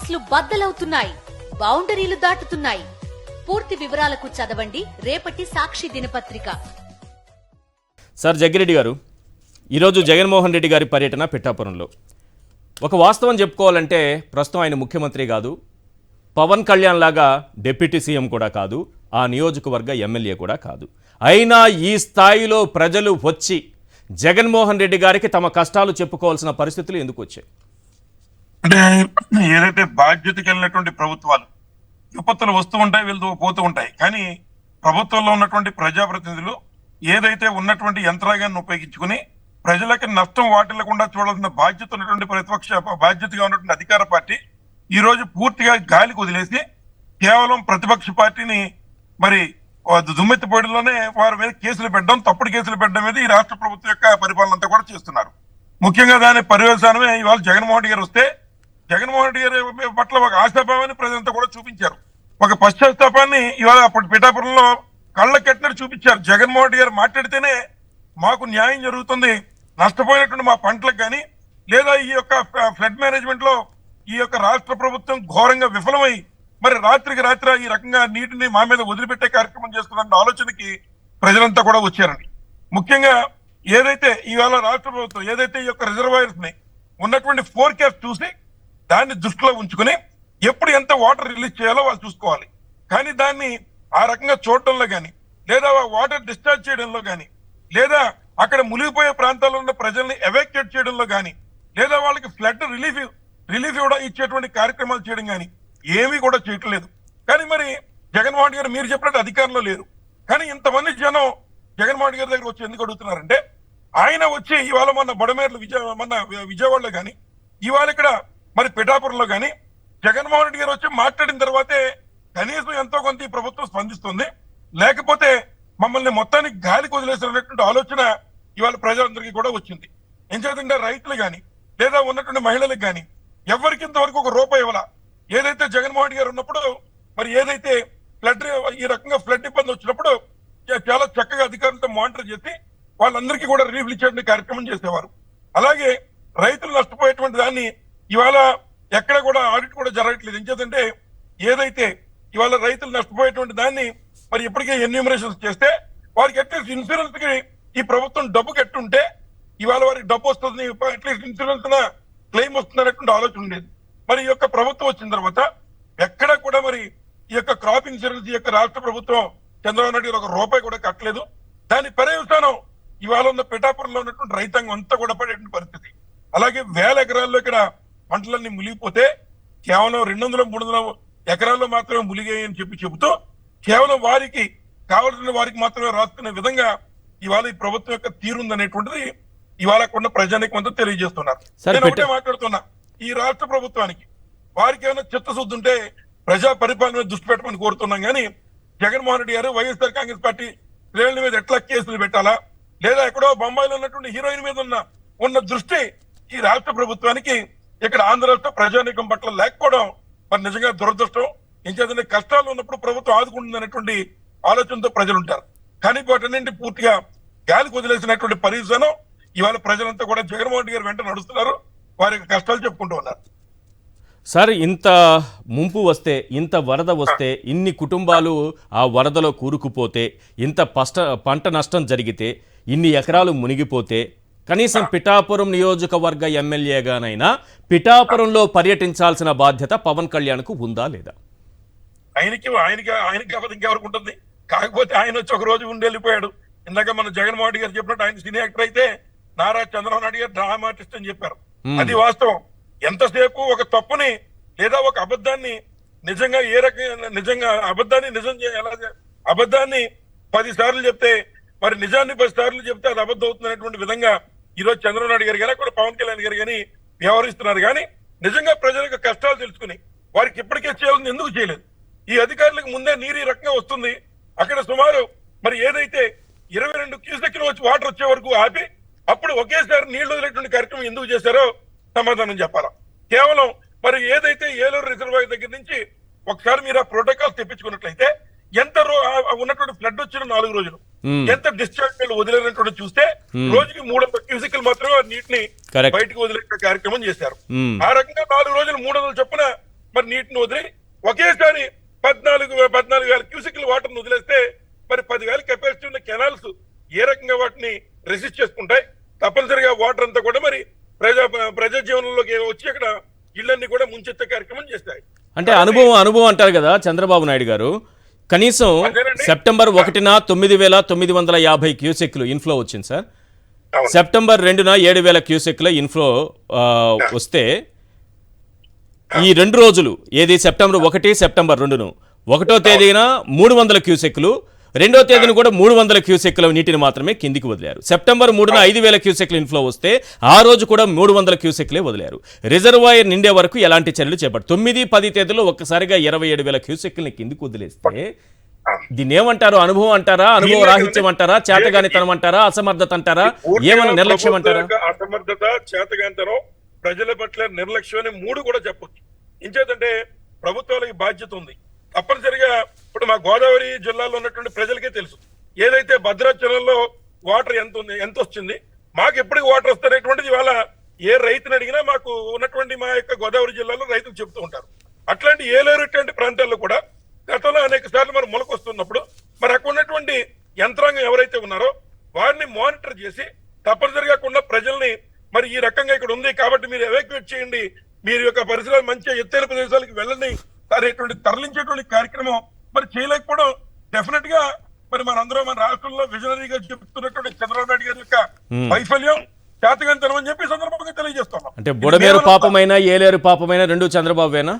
కేసులు బద్దలవుతున్నాయి, బౌండరీలు దాటుతున్నాయి. పూర్తి వివరాలకు చదవండి రేపటి సాక్షి దినపత్రిక. సార్ జగ్గిరెడ్డి గారు, ఈరోజు జగన్మోహన్ రెడ్డి గారి పర్యటన పిఠాపురంలో. ఒక వాస్తవం చెప్పుకోవాలంటే ప్రస్తుతం ఆయన ముఖ్యమంత్రి కాదు, పవన్ కళ్యాణ్ లాగా డిప్యూటీ సీఎం కూడా కాదు, ఆ నియోజకవర్గ ఎమ్మెల్యే కూడా కాదు. అయినా ఈ స్థాయిలో ప్రజలు వచ్చి జగన్మోహన్ రెడ్డి గారికి తమ కష్టాలు చెప్పుకోవాల్సిన పరిస్థితులు ఎందుకు వచ్చాయి? అంటే ఏదైతే బాధ్యతకి వెళ్ళినటువంటి ప్రభుత్వాలు విపత్తులు వస్తూ ఉంటాయి, వెళ్తూ పోతూ ఉంటాయి. కానీ ప్రభుత్వంలో ఉన్నటువంటి ప్రజాప్రతినిధులు ఏదైతే ఉన్నటువంటి యంత్రాంగాన్ని ఉపయోగించుకుని ప్రజలకి నష్టం వాటిల్లకుండా చూడాల్సిన బాధ్యత ఉన్నటువంటి ప్రతిపక్ష బాధ్యతగా ఉన్నటువంటి అధికార పార్టీ ఈ రోజు పూర్తిగా గాలికి వదిలేసి కేవలం ప్రతిపక్ష పార్టీని మరి దుమ్మెత్తిపోయడంలోనే వారి మీద కేసులు పెట్టడం, తప్పుడు కేసులు పెట్టడం మీద ఈ రాష్ట్ర ప్రభుత్వం యొక్క పరిపాలన అంతా కూడా చేస్తున్నారు. ముఖ్యంగా దాని పర్యవసానమే ఇవాళ జగన్మోహన్ రెడ్డి గారు వస్తే జగన్మోహన్ రెడ్డి గారి పట్ల ఒక ఆశాభావాన్ని ప్రజలంతా కూడా చూపించారు, ఒక పశ్చాత్తాపాన్ని ఇవాళ అప్పటి పిఠాపురంలో కళ్ళ కట్టినట్టు చూపించారు. జగన్మోహన్ రెడ్డి గారు మాట్లాడితేనే మాకు న్యాయం జరుగుతుంది, నష్టపోయినటువంటి మా పంటలకు కానీ లేదా ఈ యొక్క ఫ్లడ్ మేనేజ్మెంట్ లో ఈ యొక్క రాష్ట్ర ప్రభుత్వం ఘోరంగా విఫలమై మరి రాత్రికి రాత్రి ఈ రకంగా నీటిని మా మీద వదిలిపెట్టే కార్యక్రమం చేస్తున్న ఆలోచనకి ప్రజలంతా కూడా వచ్చారండి. ముఖ్యంగా ఏదైతే ఇవాళ రాష్ట్ర ప్రభుత్వం ఏదైతే ఈ యొక్క రిజర్వాయర్స్ ని ఉన్నటువంటి ఫోర్కాస్ట్ చూసి దాన్ని దృష్టిలో ఉంచుకుని ఎప్పుడు ఎంత వాటర్ రిలీజ్ చేయాలో వాళ్ళు చూసుకోవాలి. కానీ దాన్ని ఆ రకంగా చూడటంలో కానీ లేదా వాటర్ డిశ్చార్జ్ చేయడంలో కానీ లేదా అక్కడ మునిగిపోయే ప్రాంతాల్లో ఉన్న ప్రజల్ని ఎవాక్యుయేట్ చేయడంలో కానీ లేదా వాళ్ళకి ఫ్లడ్ రిలీఫ్ కూడా ఇచ్చేటువంటి కార్యక్రమాలు చేయడం కానీ ఏమీ కూడా చేయట్లేదు. కానీ మరి జగన్మోహన్ గారు మీరు చెప్పినట్టు అధికారంలో లేరు. కానీ ఇంతమంది జనం జగన్మోహన్ గారి దగ్గర వచ్చి ఎందుకు అడుగుతున్నారంటే ఆయన వచ్చి ఇవాళ మొన్న బొడమేర్లు మొన్న విజయవాడలో కానీ ఇవాళ ఇక్కడ మరి పిఠాపురంలో కానీ జగన్మోహన్ రెడ్డి గారు వచ్చి మాట్లాడిన తర్వాతే కనీసం ఎంతో కొంత ఈ ప్రభుత్వం స్పందిస్తుంది. లేకపోతే మమ్మల్ని మొత్తానికి గాలికి వదిలేసినటువంటి ఆలోచన ఇవాళ ప్రజలందరికీ కూడా వచ్చింది. ఏం చేద్దంటే రైతులు కానీ లేదా ఉన్నటువంటి మహిళలకు కానీ ఎవరికి ఇంతవరకు ఒక రూపాయి ఇవ్వాల. ఏదైతే జగన్మోహన్ గారు ఉన్నప్పుడు మరి ఏదైతే ఫ్లడ్ ఈ రకంగా ఫ్లడ్ ఇబ్బంది వచ్చినప్పుడు చాలా చక్కగా అధికారులతో మానిటర్ చేసి వాళ్ళందరికీ కూడా రిలీఫ్ ఇచ్చే కార్యక్రమం చేసేవారు. అలాగే రైతులు నష్టపోయేటువంటి దాన్ని ఇవాళ ఎక్కడ కూడా ఆడిట్ కూడా జరగట్లేదు. ఏం చేద్దంటే ఏదైతే ఇవాళ రైతులు నష్టపోయేటువంటి దాన్ని మరి ఇప్పటికే ఎన్యూమరేషన్స్ చేస్తే వారికి అట్లీస్ట్ ఇన్సూరెన్స్ కి ఈ ప్రభుత్వం డబ్బు కట్టుంటే ఇవాళ వారికి డబ్బు వస్తుంది, అట్లీస్ట్ ఇన్సూరెన్స్ క్లెయిమ్ వస్తుంది అనేటువంటి ఆలోచన ఉండేది. మరి ఈ యొక్క ప్రభుత్వం వచ్చిన తర్వాత ఎక్కడ కూడా మరి ఈ యొక్క క్రాప్ ఇన్సూరెన్స్ ఈ యొక్క రాష్ట్ర ప్రభుత్వం చంద్రబాబు నాయుడు గారు ఒక రూపాయి కూడా కట్టలేదు. దాని పర్యవసానం ఇవాళ ఉన్న పిఠాపురంలో ఉన్నటువంటి రైతాంగం అంతా కూడా పడేటువంటి పరిస్థితి. అలాగే వేల ఎకరాల్లో ఇక్కడ పంటలన్నీ మునిగిపోతే కేవలం 200-300 ఎకరాల్లో మాత్రమే మునిగాయని చెబుతూ కేవలం వారికి కావాల్సిన వారికి మాత్రమే రాసుకునే విధంగా ఇవాళ ఈ ప్రభుత్వం యొక్క తీరుందనేటువంటిది ఇవాళ కొన్న ప్రజానికి కొంత తెలియజేస్తున్నారు. నేను ఒకటే మాట్లాడుతున్నా, ఈ రాష్ట్ర ప్రభుత్వానికి వారికి ఏమైనా చిత్తశుద్ధి ఉంటే ప్రజా పరిపాలన దృష్టి పెట్టమని కోరుతున్నాం. కానీ జగన్మోహన్ రెడ్డి గారు వైఎస్ఆర్ కాంగ్రెస్ పార్టీ శ్రేణుల మీద ఎట్లా కేసులు పెట్టాలా లేదా ఎక్కడో బొంబాయిలో ఉన్నటువంటి హీరోయిన్ మీద ఉన్న దృష్టి ఈ రాష్ట్ర ప్రభుత్వానికి ఇక్కడ ఆంధ్ర రాష్ట్ర ప్రజానీకం పట్ల లేకపోవడం మరి నిజంగా దురదృష్టం. ఏం చేద్దంటే కష్టాలు ఉన్నప్పుడు ప్రభుత్వం ఆదుకుంటుంది అనేటువంటి ఆలోచనతో ప్రజలు ఉంటారు. కానీ వాటన్నింటి పూర్తిగా గాలికి వదిలేసినటువంటి పరిస్థితులను ఇవాళ ప్రజలంతా కూడా జగన్మోహన్ రెడ్డి గారు వెంట నడుస్తున్నారు, వారి కష్టాలు చెప్పుకుంటూ ఉన్నారు. సార్, ఇంత ముంపు వస్తే, ఇంత వరద వస్తే, ఇన్ని కుటుంబాలు ఆ వరదలో కూరుకుపోతే, ఇంత పంట నష్టం జరిగితే, ఇన్ని ఎకరాలు మునిగిపోతే కనీసం పిఠాపురం నియోజకవర్గ ఎమ్మెల్యేగానైనా పిఠాపురంలో పర్యటించాల్సిన బాధ్యత పవన్ కళ్యాణ్కు ఉందా లేదా? ఆయనకి ఇంకెవరికి ఉంటుంది? కాకపోతే ఆయన వచ్చి ఒక రోజు ఉండి వెళ్ళిపోయాడు. ఇందాక మన జగన్మోహన్ రెడ్డి గారు చెప్పినట్టు ఆయన సినీ యాక్టర్ అయితే నారా చంద్రబాబు నాయుడు గారు డ్రామా ఆర్టిస్ట్ అని చెప్పారు. అది వాస్తవం. ఎంతసేపు ఒక తప్పుని లేదా ఒక అబద్ధాన్ని నిజంగా ఏ రకంగా నిజంగా అబద్ధాన్ని నిజం అబద్ధాన్ని 10 సార్లు చెప్తే మరి నిజాన్ని 10 సార్లు చెప్తే అది అబద్ధం అవుతుంది అనేటువంటి విధంగా ఈ రోజు చంద్రబాబు నాయుడు గారు కానీ అక్కడ పవన్ కళ్యాణ్ గారు కానీ వ్యవహరిస్తున్నారు. కానీ నిజంగా ప్రజలకు కష్టాలు తెలుసుకుని వారికి ఇప్పటికే చేయాలని ఎందుకు చేయలేదు? ఈ అధికారులకు ముందే నీరు ఈ రకంగా వస్తుంది, అక్కడ సుమారు మరి ఏదైతే 22 క్యూసెక్లు వచ్చి వాటర్ వచ్చే వరకు ఆపి అప్పుడు ఒకేసారి నీళ్లు వదిలేటువంటి కార్యక్రమం ఎందుకు చేశారో సమాధానం చెప్పాలా. కేవలం మరి ఏదైతే ఏలూరు రిజర్వాయర్ దగ్గర నుంచి ఒకసారి మీరు ఆ ప్రోటోకాల్స్ తెప్పించుకున్నట్లయితే ఎంత ఉన్నటువంటి ఫ్లడ్ వచ్చిన 4 రోజులు ఎంత డిశ్చార్జ్ వదిలేనటువంటి చూస్తే రోజుకి 300 క్యూసెక్లు మాత్రమే నీటిని బయటకు వదిలే కార్యక్రమం చేశారు. ఆ రకంగా 4 రోజులు 300 చొప్పున మరి నీటిని వదిలి ఒకేసారి 14,000 క్యూసెక్ల వాటర్ ని వదిలేస్తే మరి 10,000 కెపాసిటీ ఉన్న కెనాల్స్ ఏ రకంగా వాటిని రెసిస్ట్ చేసుకుంటాయి? తప్పనిసరిగా వాటర్ అంతా కూడా మరి ప్రజా జీవనంలోకి వచ్చి అక్కడ ఇళ్ళన్ని కూడా ముంచెత్తే కార్యక్రమం చేస్తాయి. అంటే అనుభవం అంటారు కదా చంద్రబాబు నాయుడు గారు. కనీసం సెప్టెంబర్ 1న 9,950 క్యూసెక్లు ఇన్ఫ్లో వచ్చింది సార్. సెప్టెంబర్ 2న 7,000 క్యూసెక్ల ఇన్ఫ్లో వస్తే ఈ 2 రోజులు ఏది సెప్టెంబర్ 1, సెప్టెంబర్ 2ను 1వ తేదీన 300 క్యూసెక్లు, 2వ తేదీన కూడా 300 క్యూసెక్ల నీటిని మాత్రమే కిందికి వదిలారు. సెప్టెంబర్ 3న 5,000 క్యూసెక్ల ఇన్ఫ్లో వస్తే ఆ రోజు కూడా 300 క్యూసెక్లే వదిలారు. రిజర్వాయర్ నిండే వరకు ఎలాంటి చర్యలు చేపట్టారు? 9, 10 తేదీలో ఒక్కసారిగా 27,000 క్యూసెక్లని కిందికి వదిలేస్తే దీన్ని ఏమంటారు? అనుభవం అంటారా, అనుభవ రాహిత్యం అంటారా, చేతగానితనం అంటారా, అసమర్థత అంటారా, ఏమన్నా నిర్లక్ష్యం అంటారా? అసమర్థత, చేతగానితనం, ప్రజల పట్ల నిర్లక్ష్యం అని 3 కూడా చెప్పొచ్చు. ఇంచేతంటే ప్రభుత్వాలకి బాధ్యత ఉంది. తప్పనిసరిగా ఇప్పుడు మా గోదావరి జిల్లాలో ఉన్నటువంటి ప్రజలకే తెలుసు ఏదైతే భద్రాచలంలో వాటర్ ఎంత వచ్చింది, మాకు ఎప్పటికి వాటర్ వస్తారనేటువంటిది ఇవాళ ఏ రైతుని అడిగినా మాకు ఉన్నటువంటి మా యొక్క గోదావరి జిల్లాలో రైతులు చెప్తూ ఉంటారు. అట్లాంటి ఏలేరుటువంటి ప్రాంతాల్లో కూడా గతంలో అనేక సార్లు మరి మొలకొస్తున్నప్పుడు మరి అక్కడ ఉన్నటువంటి యంత్రాంగం ఎవరైతే ఉన్నారో వారిని మానిటర్ చేసి తప్పనిసరిగా ఉన్న ప్రజల్ని మరి ఈ రకంగా ఇక్కడ ఉంది కాబట్టి మీరు ఎవాక్యుయేట్ చేయండి, మీరు యొక్క పరిసరాలు మంచిగా ఎత్తైన ప్రదేశాలకు వెళ్ళండి అనేటువంటి తరలించేటువంటి కార్యక్రమం మరి చేయలేకపోవడం డెఫినెట్ గా మరి మనందరం మన రాష్ట్రంలో విజనరీగా చెప్తున్నటువంటి చంద్రబాబు నాయుడు గారి యొక్క వైఫల్యం, చేతగానితనం అని చెప్పి సందర్భంగా తెలియజేస్తున్నాం. అంటే బుడమేరు పాపమైన ఏలేరు పాపమైన 2 చంద్రబాబువేనా?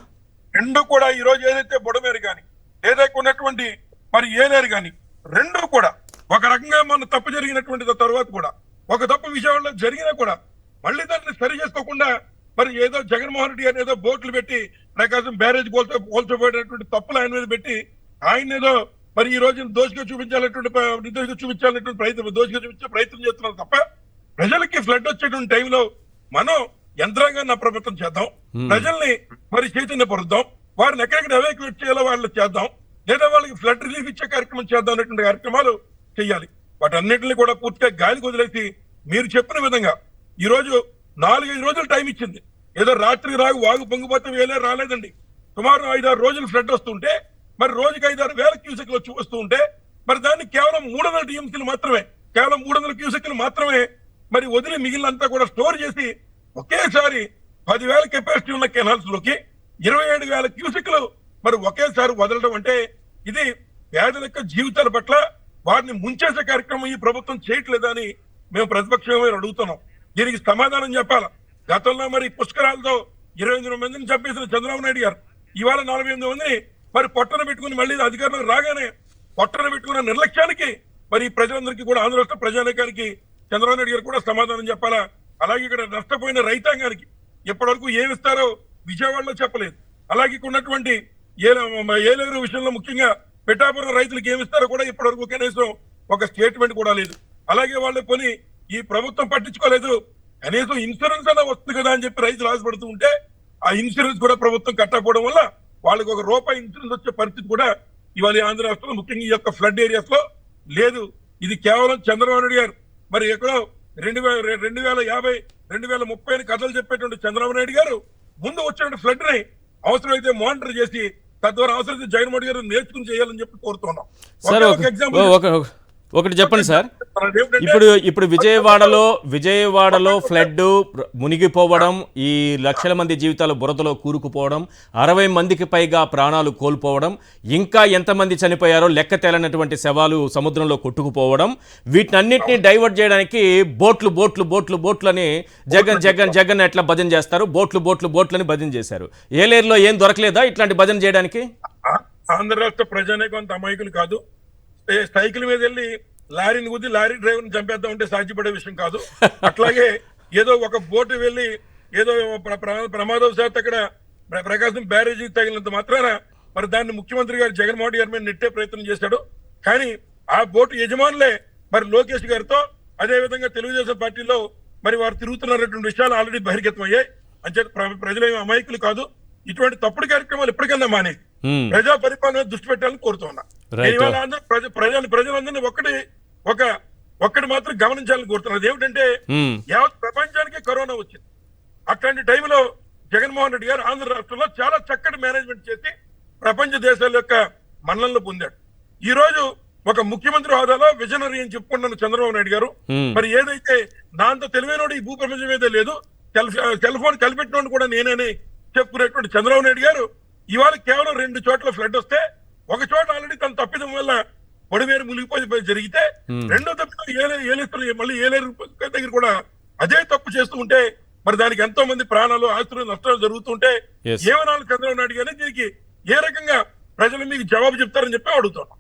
2 కూడా ఈ రోజు ఏదైతే బుడమేరు కానీ ఏదైతే ఉన్నటువంటి మరి ఏలేరు కానీ 2 కూడా ఒక రకంగా మన తప్పు జరిగినటువంటి తర్వాత కూడా ఒక తప్పు విషయంలో జరిగినా కూడా మళ్ళీ దాన్ని సరి చేసుకోకుండా మరి ఏదో జగన్మోహన్ రెడ్డి గారు ఏదో బోట్లు పెట్టి ప్రకాశం బ్యారేజ్ కోల్చబోయేటువంటి తప్పులు ఆయన మీద పెట్టి ఆయన ఏదో మరి ఈ రోజు దోషిగా చూపించాలనేటువంటి దోషిగా చూపించే ప్రయత్నం చేస్తున్నారు తప్ప ప్రజలకి ఫ్లడ్ వచ్చేటువంటి టైంలో మనం యంత్రాంగాన్ని అప్రమత్తం చేద్దాం, ప్రజల్ని మరి చైతన్యపరుద్దాం, వారిని ఎక్కడెక్కడ ఎవాక్యుయేట్ చేయాలో వాళ్ళు చేద్దాం, లేదా వాళ్ళకి ఫ్లడ్ రిలీఫ్ ఇచ్చే కార్యక్రమం చేద్దాం అనేటువంటి కార్యక్రమాలు చేయాలి. వాటన్నిటిని కూడా పూర్తిగా గాలికి వదిలేసి మీరు చెప్పిన విధంగా ఈ రోజు 4-5 రోజులు టైం ఇచ్చింది. ఏదో రాత్రి వాగు పొంగిపోతే వేలే రాలేదండి. సుమారు 5-6 రోజులు ఫ్లడ్ వస్తుంటే మరి రోజుకి 5-6 క్యూసెక్లు వస్తూ ఉంటే మరి దాన్ని కేవలం 300 టీఎంసీలు మాత్రమే, కేవలం 300 క్యూసెక్లు మాత్రమే మరి వదిలి మిగిలినంతా కూడా స్టోర్ చేసి ఒకేసారి 10,000 కెపాసిటీ ఉన్న కెనాల్స్ లోకి 27,000 క్యూసెక్లు మరి ఒకేసారి వదలడం అంటే ఇది పేదల యొక్క జీవితాల పట్ల వారిని ముంచేసే కార్యక్రమం ఈ ప్రభుత్వం చేయట్లేదని మేము ప్రతిపక్షంగా అడుగుతున్నాం. దీనికి సమాధానం చెప్పాలా. గతంలో మరి పుష్కరాలతో 28 మందిని చంపేసిన చంద్రబాబు నాయుడు గారు ఇవాళ 48 మందిని మరి పొట్టన పెట్టుకుని మళ్ళీ అధికారంలో రాగానే పొట్టన పెట్టుకున్న నిర్లక్ష్యానికి మరి ప్రజలందరికీ కూడా ఆంధ్ర రాష్ట్ర ప్రజానీకానికి చంద్రబాబు నాయుడు గారు కూడా సమాధానం చెప్పాలా. అలాగే ఇక్కడ నష్టపోయిన రైతాంగానికి ఇప్పటి వరకు ఏమిస్తారో విజయవాడలో చెప్పలేదు. అలాగే ఉన్నటువంటి ఏలేరు విషయంలో ముఖ్యంగా పిఠాపురం రైతులకు ఏమిస్తారో కూడా ఇప్పటి వరకు కనీసం ఒక స్టేట్మెంట్ కూడా లేదు. అలాగే వాళ్ళు కొని ఈ ప్రభుత్వం పట్టించుకోలేదు, కనీసం ఇన్సూరెన్స్ అలా వస్తుంది కదా అని చెప్పి రైతులు ఆశపడుతూ ఉంటే ఆ ఇన్సూరెన్స్ కూడా ప్రభుత్వం కట్టకపోవడం వల్ల వాళ్ళకి ₹1 ఇన్సూరెన్స్ వచ్చే పరిస్థితి కూడా ఇవాళ ఆంధ్ర రాష్ట్రంలో ముఖ్యంగా ఈ యొక్క ఫ్లడ్ ఏరియాస్ లో లేదు. ఇది కేవలం చంద్రబాబు నాయుడు గారు మరి ఎక్కడో 2050, 2030 అని కథలు చెప్పేటువంటి చంద్రబాబు నాయుడు గారు ముందు వచ్చిన ఫ్లడ్ ని అవసరమైతే మానిటర్ చేసి తద్వారా అవసరమైతే జగన్మోహన్ గారు నేర్చుకుని చేయాలని చెప్పి కోరుతున్నాం. ఒకటి చెప్పండి సార్, ఇప్పుడు విజయవాడలో ఫ్లడ్ మునిగిపోవడం, ఈ లక్షల మంది జీవితాలు బురదలో కూరుకుపోవడం, 60 మందికి పైగా ప్రాణాలు కోల్పోవడం, ఇంకా ఎంతమంది చనిపోయారో లెక్క తేలనటువంటి శవాలు సముద్రంలో కొట్టుకుపోవడం, వీటినన్నింటినీ డైవర్ట్ చేయడానికి బోట్లని జగన్ ఎట్లా భజన చేస్తారు, బోట్లని భజన చేశారు. ఏలేరులో ఏం దొరకలేదా ఇట్లాంటి భజన చేయడానికి? ఆంధ్ర రాష్ట్ర ప్రజానే కొంత అమాయకులు కాదు. సైకిల్ మీద వెళ్ళి లారీని గుద్ది లారీ డ్రైవర్ ని చంపేద్దాం అంటే సాధ్యపడే విషయం కాదు. అట్లాగే ఏదో ఒక బోటు వెళ్ళి ఏదో ప్రమాదవశాత్తు అక్కడ ప్రకాశం బ్యారేజీ తగిలినంత మాత్రాన మరి దాన్ని ముఖ్యమంత్రి గారు జగన్మోహన్ రెడ్డి గారి మీద నెట్టే ప్రయత్నం చేశాడు. కానీ ఆ బోటు యజమానులే మరి లోకేష్ గారితో అదే విధంగా తెలుగుదేశం పార్టీలో మరి వారు తిరుగుతున్నటువంటి విషయాలు ఆల్రెడీ బహిర్గతం అయ్యాయి. అంచేత ప్రజలేమీ అమాయకులు కాదు. ఇటువంటి తప్పుడు కార్యక్రమాలు ఎప్పటికైనా మానేది ప్రజా పరిపాలన దృష్టి పెట్టాలని కోరుతున్నా. ప్రజలందరినీ ఒక్కటి మాత్రం గమనించాలని కోరుతున్నారు. అదేమిటంటే యావత్ ప్రపంచానికి కరోనా వచ్చింది. అట్లాంటి టైంలో జగన్మోహన్ రెడ్డి గారు ఆంధ్ర రాష్ట్రంలో చాలా చక్కటి మేనేజ్మెంట్ చేసి ప్రపంచ దేశాల యొక్క మన్నలను పొందాడు. ఈ రోజు ఒక ముఖ్యమంత్రి హోదాలో విజనరీ అని చెప్పుకుంటున్న చంద్రబాబు నాయుడు గారు మరి ఏదైతే దాంతో తెలివైనోడు ఈ భూప్రపంచం ఏదో లేదు, సెల్ ఫోన్ కలిపెట్టినోడు కూడా నేనే చెప్పుకునేటువంటి చంద్రబాబు నాయుడు గారు ఇవాళ కేవలం 2 చోట్ల ఫ్లడ్ వస్తే ఒక చోట ఆల్రెడీ తన తప్పిదం వల్ల పొడిమేరు మునిగిపోయి జరిగితే రెండో తప్పిదం ఏలేస్తారు మళ్ళీ ఏలేరు దగ్గర కూడా అదే తప్పు చేస్తూ ఉంటే మరి దానికి ఎంతో మంది ప్రాణాలు ఆస్తులు నష్టాలు జరుగుతుంటే ఏమనాలి చంద్రబాబు నాయుడు గారు దీనికి ఏ రకంగా ప్రజలు మీకు జవాబు చెప్తారని చెప్పి అడుగుతాను.